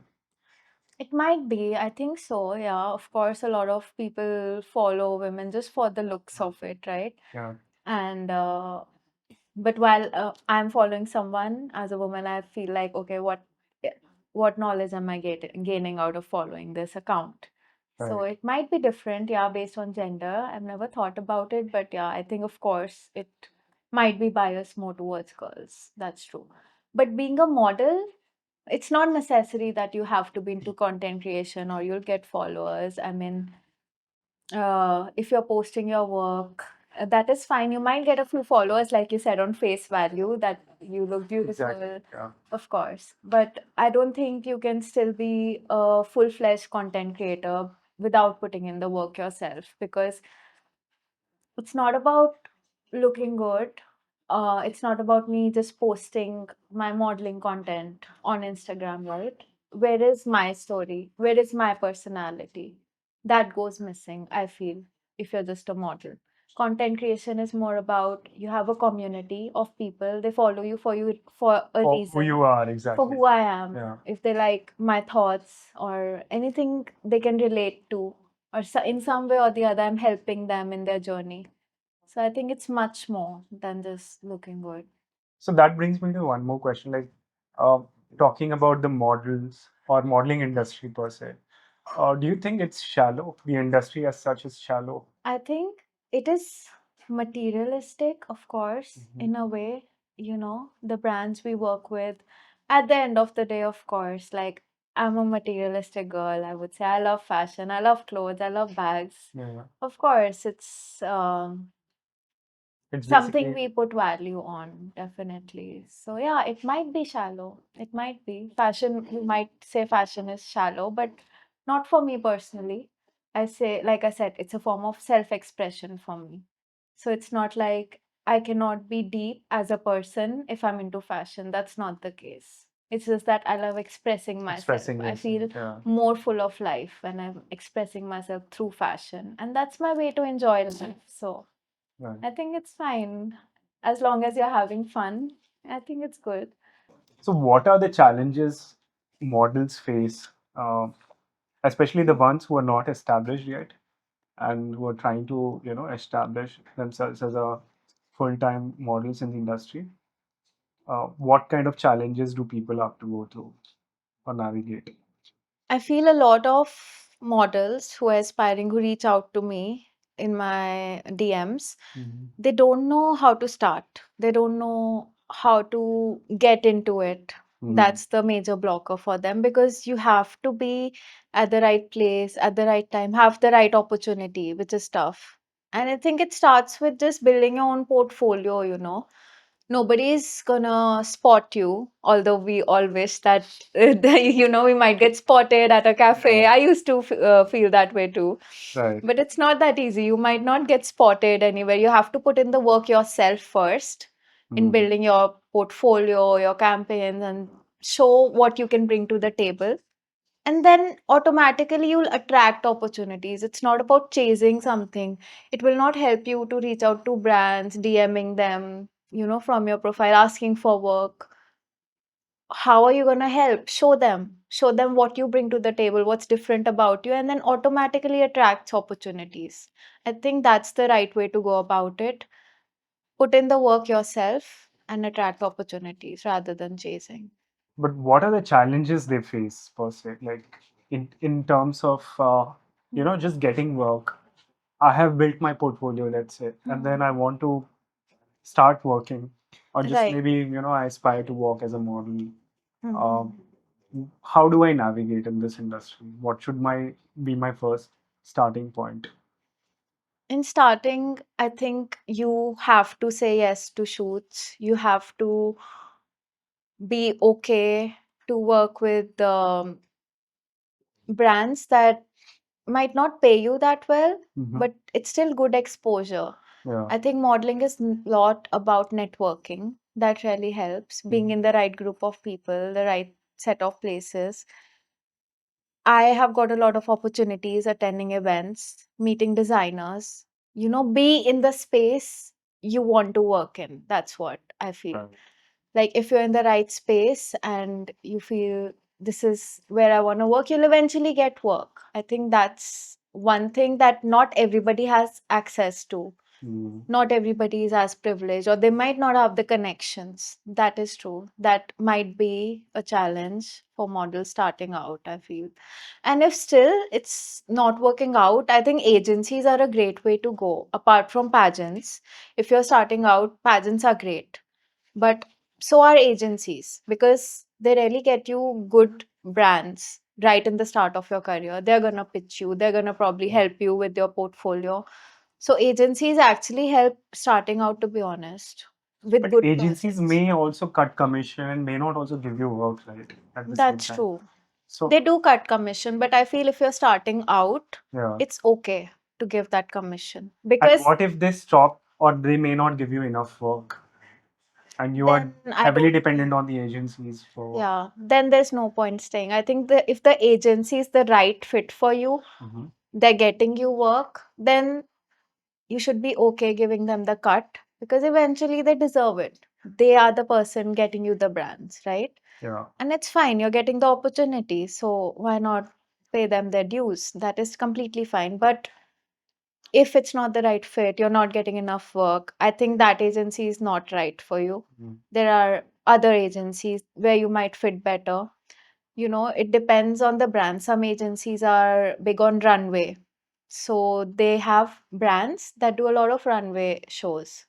It might be. I think so. Yeah. Of course, a lot of people follow women just for the looks of it, right? Yeah. And but while I'm following someone as a woman, I feel like, okay, what knowledge am I gaining out of following this account? So Right. it might be different, yeah, based on gender. I've never thought about it, but yeah, I think of course it might be biased more towards girls. That's true. But being a model, it's not necessary that you have to be into content creation or you'll get followers. I mean, if you're posting your work, that is fine. You might get a few followers, like you said, on face value, that you look beautiful, Exactly. Yeah. of course. But I don't think you can still be a full-fledged content creator without putting in the work yourself, because it's not about looking good. It's not about me just posting my modeling content on Instagram, right? Where is my story? Where is my personality? That goes missing, I feel, if you're just a model. Content creation is more about you have a community of people. They follow you for a For who reason, you are, for exactly. who I am. Yeah. If they like my thoughts or anything they can relate to, or in some way or the other, I'm helping them in their journey. So I think it's much more than just looking good. So that brings me to one more question, like uh, talking about the models or modeling industry per se. Do you think it's shallow? The industry as such is shallow. I think it is materialistic, of course, Mhm. in a way, the brands we work with, at the end of the day, of course, like I'm a materialistic girl, I would say. I love fashion. I love clothes. I love bags. Yeah. Of course, it's It's something basically we put value on, definitely. So yeah, it might be shallow. It might be. Fashion, you might say fashion is shallow, but not for me personally. I say, like I said, it's a form of self-expression for me. So it's not like I cannot be deep as a person if I'm into fashion. That's not the case. It's just that I love expressing myself. expressing I yourself. feel Yeah. more full of life when I'm expressing myself through fashion. And that's my way to enjoy life. So Right. I think it's fine. As long as you're having fun, I think it's good. So, what are the challenges models face, especially the ones who are not established yet and who are trying to, establish themselves as a full-time models in the industry? What kind of challenges do people have to go through or navigate? I feel a lot of models who are aspiring who reach out to me in my DMs, Mhm. they don't know how to start. They don't know how to get into it. Mhm. That's the major blocker for them because you have to be at the right place, at the right time, have the right opportunity, which is tough. And I think it starts with just building your own portfolio. Nobody's gonna spot you, although we all wish that we might get spotted at a cafe. Yeah. I used to feel that way too, Right. but it's not that easy. You might not get spotted anywhere. You have to put in the work yourself first in Mhm. building your portfolio, your campaigns, and show what you can bring to the table. And then automatically you'll attract opportunities. It's not about chasing something. It will not help you to reach out to brands, DMing them, from your profile, asking for work. How are you going to help? Show them what you bring to the table, what's different about you, and then automatically attracts opportunities. I think that's the right way to go about it. Put in the work yourself and attract opportunities rather than chasing. But what are the challenges they face per se? Like in terms of just getting work. I have built my portfolio, let's say, and then I Mhm. want to start working, or just Right. maybe I aspire to work as a model. Mhm. Um, how do I navigate in this industry? What should my be my first starting point? In starting, I think you have to say yes to shoots. You have to be okay to work with brands that might not pay you that well, Hmm. but it's still good exposure. Yeah. I think modeling is a lot about networking. That really helps. Being Mhm. in the right group of people, the right set of places. I have got a lot of opportunities attending events, meeting designers, be in the space you want to work in. That's what I feel. Right. Like if you're in the right space and you feel this is where I want to work, you'll eventually get work. I think that's one thing that not everybody has access to. Mm. Not everybody is as privileged, or they might not have the connections. That is true. That might be a challenge for models starting out, I feel. And if still it's not working out, I think agencies are a great way to go. Apart from pageants, if you're starting out, pageants are great, but so are agencies because they really get you good brands right in the start of your career. They're going to pitch you, they're going to probably Yeah. help you with your portfolio. So agencies actually help starting out, to be honest, with But good agencies projects. may also cut commission and may not also give you work, right? At the same That's time. true. So They do cut commission, but I feel if you're starting out, yeah. it's okay to give that commission And because what if they stop or they may not give you enough work and you are then I heavily don't dependent think, on the agencies for work? yeah, then there's no point staying. I think if the agency is the right fit for you, Mhm. they're getting you work, then you should be okay giving them the cut because eventually they deserve it. They are the person getting you the brands, right? Yeah. And it's fine, you're getting the opportunity. So why not pay them their dues? That is completely fine. But if it's not the right fit, you're not getting enough work, I think that agency is not right for you. Mhm. There are other agencies where you might fit better. It depends on the brand. Some agencies are big on runway. So they have brands that do a lot of runway shows.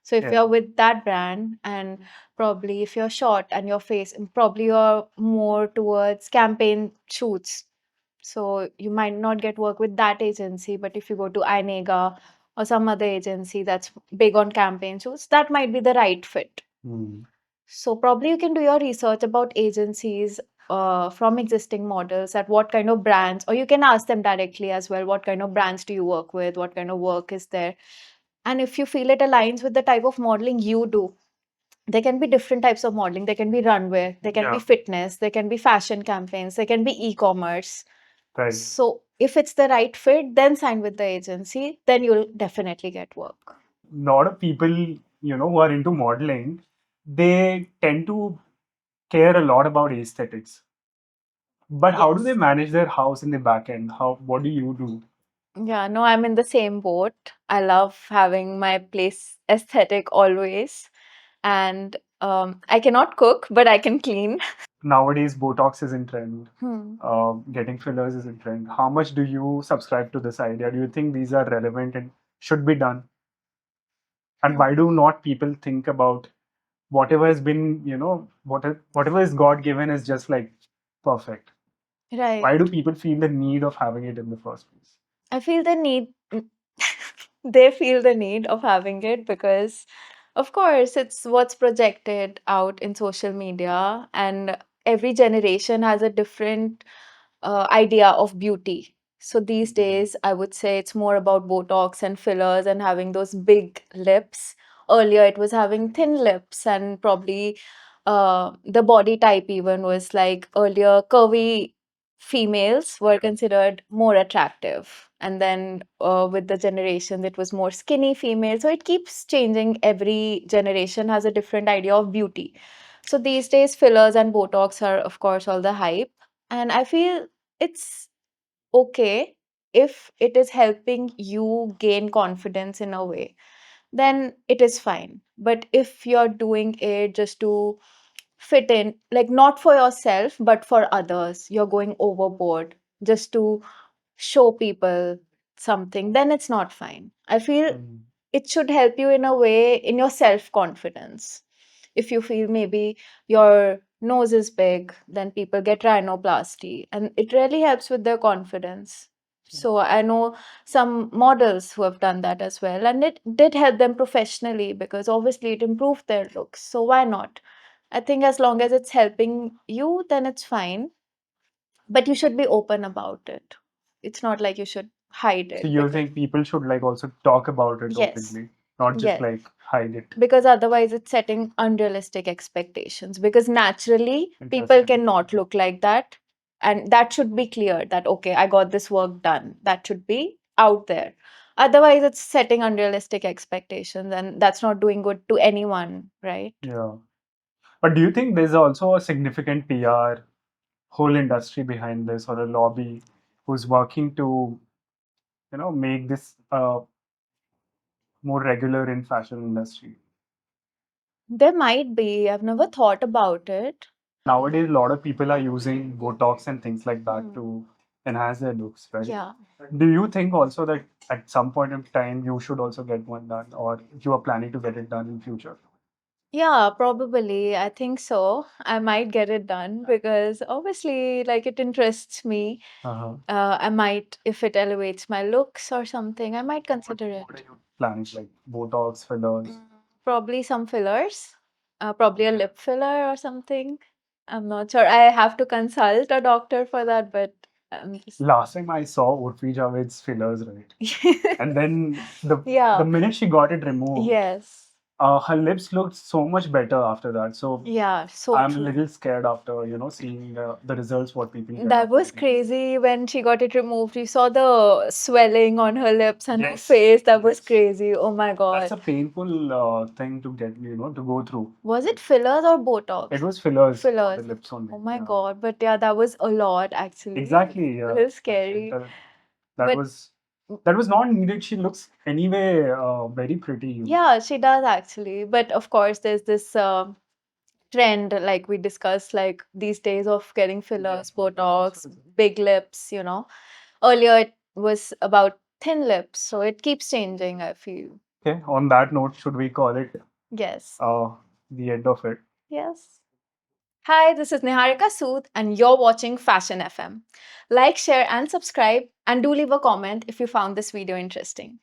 So if Yeah. you're with that brand, and probably if you're short and your face, probably you're more towards campaign shoots. So you might not get work with that agency, but if you go to Inega or some other agency that's big on campaign shoots, that might be the right fit. Hmm. So probably you can do your research about agencies from existing models, at what kind of brands, or you can ask them directly as well, what kind of brands do you work with, what kind of work is there. And if you feel it aligns with the type of modeling you do, there can be different types of modeling. There can be runway, there can be Yeah. fitness, there can be fashion campaigns, there can be e-commerce. Right. So if it's the right fit, then sign with the agency, then you'll definitely get work. Lot of people, who are into modeling, they tend to care a lot about aesthetics. But how do they Yes. manage their house in the back end? What do you do? Yeah, no, I'm in the same boat. I love having my place aesthetic always. And I cannot cook, but I can clean. Nowadays, Botox is in trend. Hmm. Getting fillers is in trend. How much do you subscribe to this idea? Do you think these are relevant and should be done? And why do not people think about whatever has been, whatever is God given is just like perfect? Right. Why do people feel the need of having it in the first place? I feel the need, they feel the need of having it because, of course, it's what's projected out in social media, and every generation has a different idea of beauty. So these days, I would say it's more about Botox and fillers and having those big lips. Earlier, it was having thin lips, and probably the body type even was like earlier curvy females were considered more attractive. And then with the generations, it was more skinny females. So it keeps changing. Every generation has a different idea of beauty. So these days, fillers and Botox are, of course, all the hype. And I feel it's okay if it is helping you gain confidence in a way, then it is fine. But if you're doing it just to fit in, like not for yourself, but for others, you're going overboard just to show people something, then it's not fine. I feel Mm. it should help you in a way in your self confidence. If you feel maybe your nose is big, then people get rhinoplasty, and it really helps with their confidence. So I know some models who have done that as well, and it did help them professionally because obviously it improved their looks. So why not? I think as long as it's helping you, then it's fine. But you should be open about it. It's not like you should hide So it you because think people should like also talk about it yes, openly, not just yes. like hide it? Because otherwise it's setting unrealistic expectations. Because naturally people Interesting. cannot look like that. And that should be clear that okay, I got this work done. That should be out there. Otherwise, it's setting unrealistic expectations, and that's not doing good to anyone, right? Yeah. But do you think there's also a significant PR whole industry behind this or a lobby who's working to, make this more regular in fashion industry? There might be. I've never thought about it. Nowadays, a lot of people are using Botox and things like that Hmm. to enhance their looks, right? Yeah. Do you think also that at some point in time you should also get one done, or you are planning to get it done in future? Yeah, probably. I think so. I might get it done because obviously, like, it interests me. Uh-huh. I might, if it elevates my looks or something, I might consider What are it. your plans like Botox, fillers? Probably some fillers, probably a lip filler or something. I'm not sure. I have to consult a doctor for that, but I'm just. Last time I saw Urfi Javed's fillers, right? And then the Yeah, minute she got it removed, yes. her lips looked so much better after that. So Yeah, so I'm a true. little scared after, seeing the results what people get That after was getting this. crazy when she got it removed. You saw the swelling on her lips and her Yes, face. That was yes. crazy. Oh my That's God. a painful thing to get, to go through. Was it fillers or It Botox? was fillers on the Fillers. lips only. Oh my Yeah. God. But yeah, that was a lot actually. Exactly. A Yeah. little scary. That But was that was not needed. She looks anyway very pretty. yeah, she does actually. But of course, there's this trend, like we discussed, like these days of getting fillers, Botox, big lips. Earlier it was about thin lips, so it keeps changing, I feel. Okay, on that note, should we call it Yes. the end of it? Yes. Hi, this is Niharika Sood, and you're watching Fashion FM. Like, share, and subscribe, and do leave a comment if you found this video interesting.